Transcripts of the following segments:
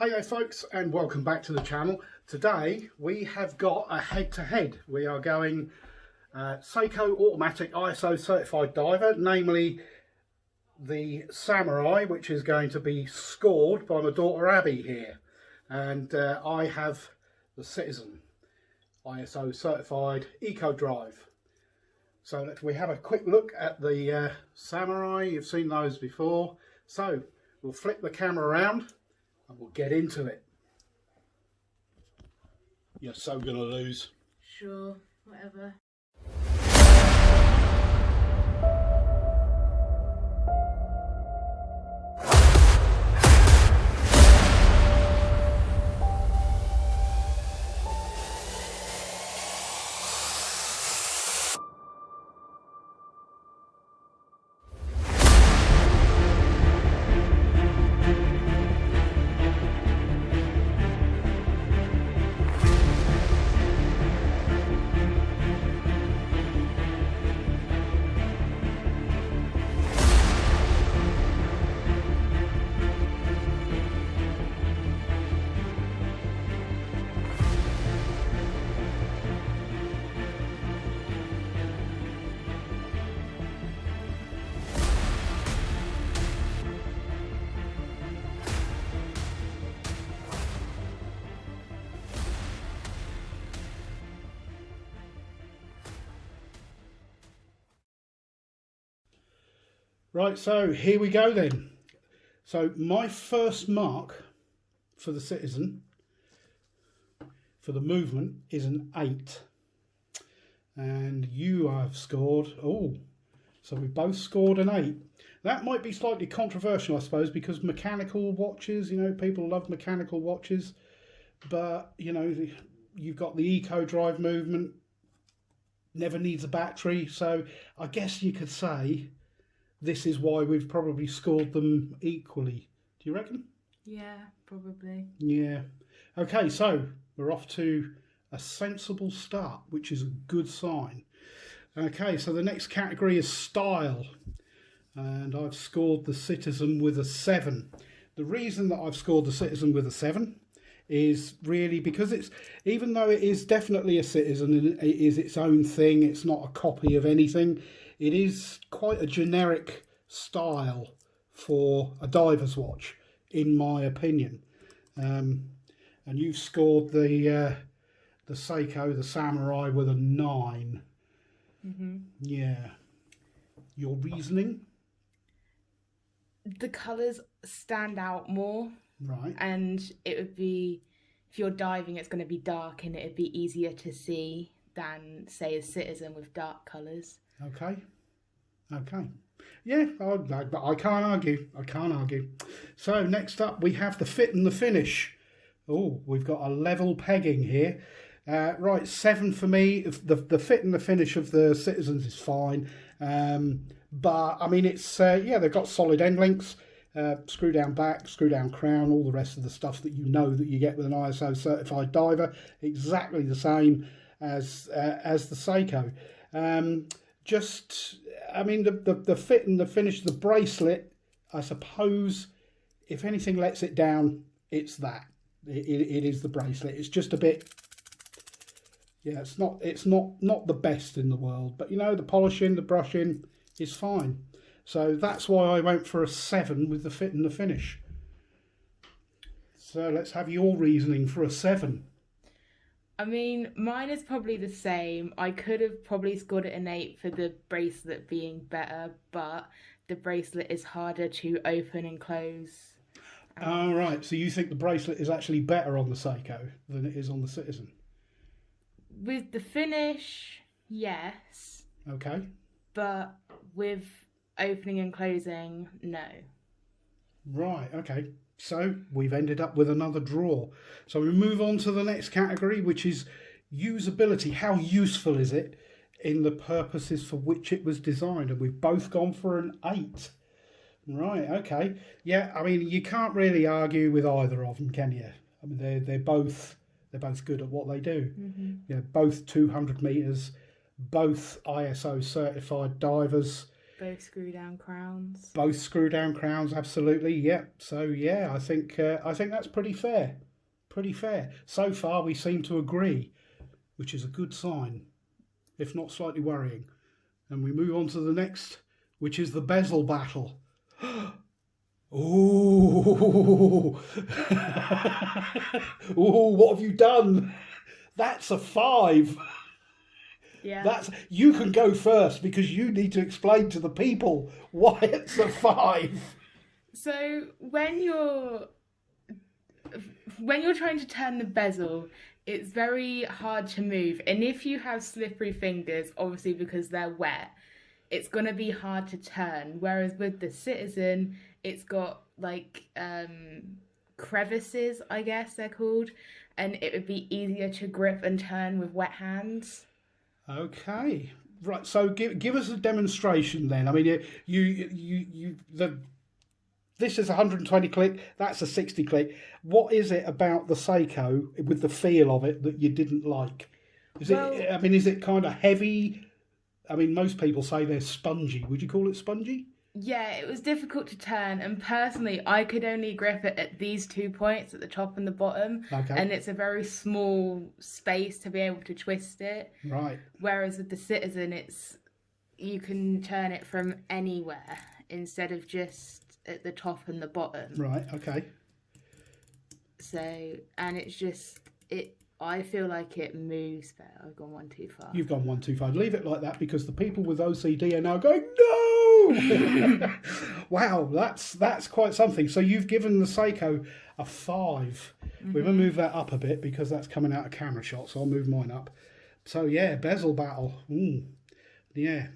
Hey there folks, and welcome back to the channel. Today we have got a head-to-head. We are going Seiko automatic ISO certified diver, namely the Samurai, which is going to be scored by my daughter Abby here, and I have the Citizen ISO certified Eco Drive. So we have a quick look at the Samurai. You've seen those before, so we'll flip the camera around and we'll get into it. You're so gonna lose. Sure, whatever. Right, so here we go then. So my first mark for the Citizen, for the movement, is an 8. And you have scored, so we both scored an 8. That might be slightly controversial, I suppose, because mechanical watches, people love mechanical watches. But, you've got the Eco Drive movement, never needs a battery. So I guess you could say this is why we've probably scored them equally. Do you reckon? Yeah, probably. Yeah. Okay, so we're off to a sensible start, which is a good sign. Okay, so the next category is style. And I've scored the Citizen with a 7. The reason that I've scored the Citizen with a 7 is really because it's, even though it is definitely a Citizen and it is its own thing, it's not a copy of anything, it is quite a generic style for a diver's watch, in my opinion. And you've scored the Seiko, the Samurai, with a 9. Mm-hmm. Yeah. Your reasoning? The colours stand out more. Right. And it would be, if you're diving, it's going to be dark and it'd be easier to see than, say, a Citizen with dark colours. Okay. Yeah, I can't argue. So next up we have the fit and the finish. Oh, we've got a level pegging here. Right, 7 for me. The fit and the finish of the Citizens is fine. But, I mean, it's, they've got solid end links. Screw down back, screw down crown, all the rest of the stuff that that you get with an ISO certified diver. Exactly the same as the Seiko. The fit and the finish, the bracelet, I suppose, if anything lets it down, it's that. It is the bracelet. It's just a bit, it's not the best in the world, but the polishing, the brushing is fine. So that's why I went for a 7 with the fit and the finish. So let's have your reasoning for a 7. I mean, mine is probably the same. I could have probably scored it an 8 for the bracelet being better, but the bracelet is harder to open and close. Oh, right. So you think the bracelet is actually better on the Seiko than it is on the Citizen? With the finish, yes. Okay. But with opening and closing, no. Right, okay. So we've ended up with another draw. So we move on to the next category, which is usability. How useful is it in the purposes for which it was designed? And we've both gone for an 8. Right, okay. Yeah, I mean, you can't really argue with either of them, can you? I mean, they're both good at what they do. Mm-hmm. Both 200 meters, both ISO certified divers. Both screw down crowns. Both screw down crowns, absolutely. Yep. So yeah, I think that's pretty fair. Pretty fair. So far, we seem to agree, which is a good sign, if not slightly worrying. And we move on to the next, which is the bezel battle. Ooh. Ooh, what have you done? That's a 5. Yeah. You can go first because you need to explain to the people why it's a 5. So when you're trying to turn the bezel, it's very hard to move, and if you have slippery fingers, obviously because they're wet, it's gonna be hard to turn. Whereas with the Citizen, it's got like crevices, I guess they're called, and it would be easier to grip and turn with wet hands. Okay, right. So give us a demonstration then. I mean, this is 120 click. That's a 60 click. What is it about the Seiko with the feel of it that you didn't like? Is it kind of heavy? I mean, most people say they're spongy. Would you call it spongy? Yeah, it was difficult to turn, and personally, I could only grip it at these 2 points, at the top and the bottom, Okay. and it's a very small space to be able to twist it. Right. Whereas with the Citizen, you can turn it from anywhere instead of just at the top and the bottom. Right. Okay. So, and it's just I feel like it moves better. I've gone one too far. You've gone one too far. Leave it like that because the people with OCD are now going, no! Wow, that's quite something. So you've given the Seiko a 5. Mm-hmm. We're going to move that up a bit because that's coming out of camera shot, so I'll move mine up. So yeah, bezel battle. Yeah.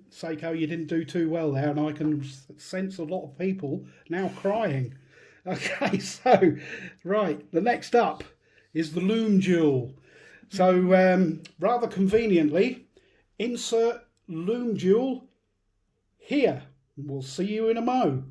Seiko, you didn't do too well there, and I can sense a lot of people now crying. Okay, so, right, the next up is the Lume Duel. So, rather conveniently, insert Lume Duel here. We'll see you in a mo.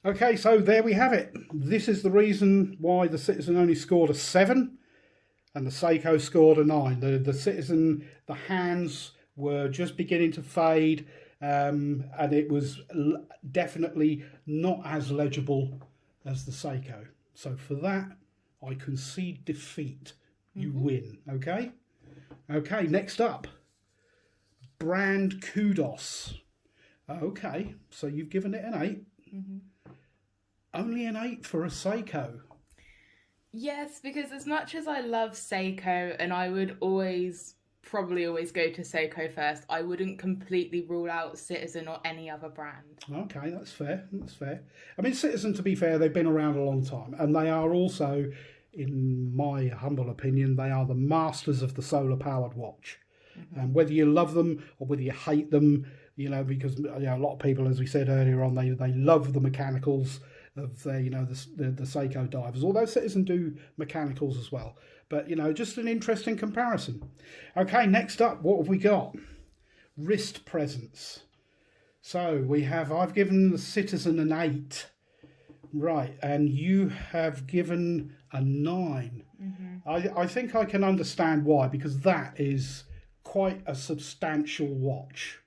Okay, so there we have it. This is the reason why the Citizen only scored a 7 and the Seiko scored a 9. The Citizen, the hands were just beginning to fade, and it was definitely not as legible as the Seiko. So for that, I concede defeat. You win, okay? Okay, next up, brand kudos. Okay, so you've given it an 8. Mm-hmm. Only an 8 for a Seiko. Yes, because as much as I love Seiko, and I would probably always go to Seiko first, I wouldn't completely rule out Citizen or any other brand. Okay, that's fair. That's fair. I mean, Citizen, to be fair, they've been around a long time, and they are also, in my humble opinion, they are the masters of the solar-powered watch. Mm-hmm. And whether you love them or whether you hate them, because a lot of people, as we said earlier on, they love the mechanicals of the Seiko divers, although Citizen do mechanicals as well. But, just an interesting comparison. Okay, next up, what have we got? Wrist presence. So I've given the Citizen an 8. Right, and you have given a 9. Mm-hmm. I think I can understand why, because that is quite a substantial watch.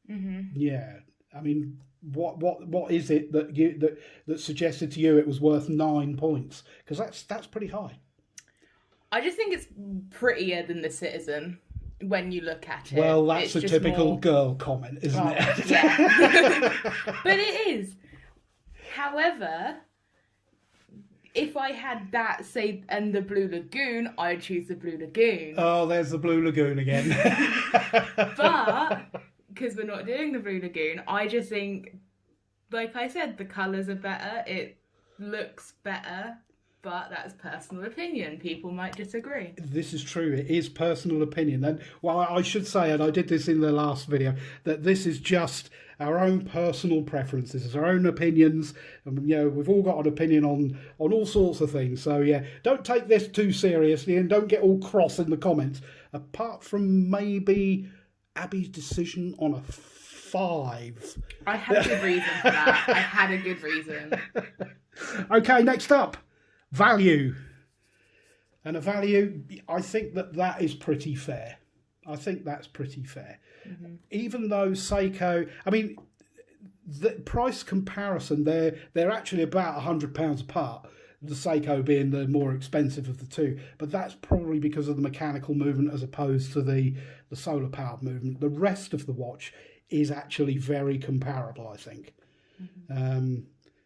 Mm-hmm. Yeah, I mean, what is it that suggested to you it was worth 9 points? Because that's pretty high. I just think it's prettier than the Citizen when you look at it. Well, that's a typical girl comment, isn't it? Yeah. But it is. However, if I had that, say, and the Blue Lagoon, I'd choose the Blue Lagoon. Oh, there's the Blue Lagoon again. But because we're not doing the Blue Lagoon, I just think, like I said, the colours are better, it looks better, but that's personal opinion. People might disagree. This is true. It is personal opinion. And, well, I should say, and I did this in the last video, that this is just our own personal preferences, our own opinions. And, you know, we've all got an opinion on all sorts of things. So yeah, don't take this too seriously and don't get all cross in the comments. Apart from maybe Abby's decision on a 5. I had a good reason for that. I had a good reason. Okay, next up, value. And a value, I think that is pretty fair. I think that's pretty fair. Mm-hmm. Even though Seiko, I mean, the price comparison, they're actually about £100 apart. The Seiko being the more expensive of the two, but that's probably because of the mechanical movement as opposed to the solar powered movement. The rest of the watch is actually very comparable, I think. Mm-hmm.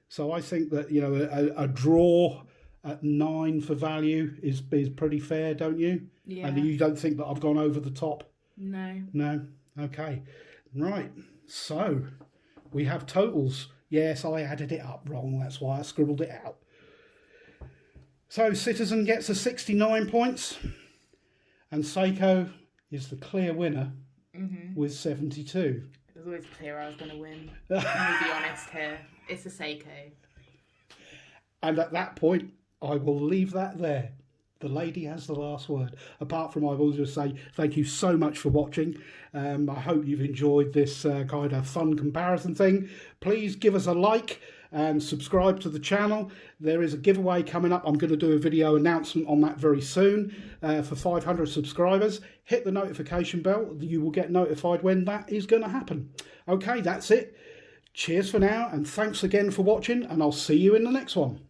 So I think that, you know, a draw at 9 for value is pretty fair, don't you? Yeah. And you don't think that I've gone over the top? No. No? Okay. Right. So we have totals. Yes, I added it up wrong. That's why I scribbled it out. So Citizen gets a 69 points. And Seiko is the clear winner with 72. It was always clear I was going to win. Let me be honest here. It's a Seiko. And at that point, I will leave that there. The lady has the last word. Apart from, I will just say thank you so much for watching. I hope you've enjoyed this kind of fun comparison thing. Please give us a like and subscribe to the channel. There is a giveaway coming up. I'm going to do a video announcement on that very soon for 500 subscribers. Hit the notification bell. You will get notified when that is going to happen. Okay, that's it. Cheers for now, and thanks again for watching, and I'll see you in the next one.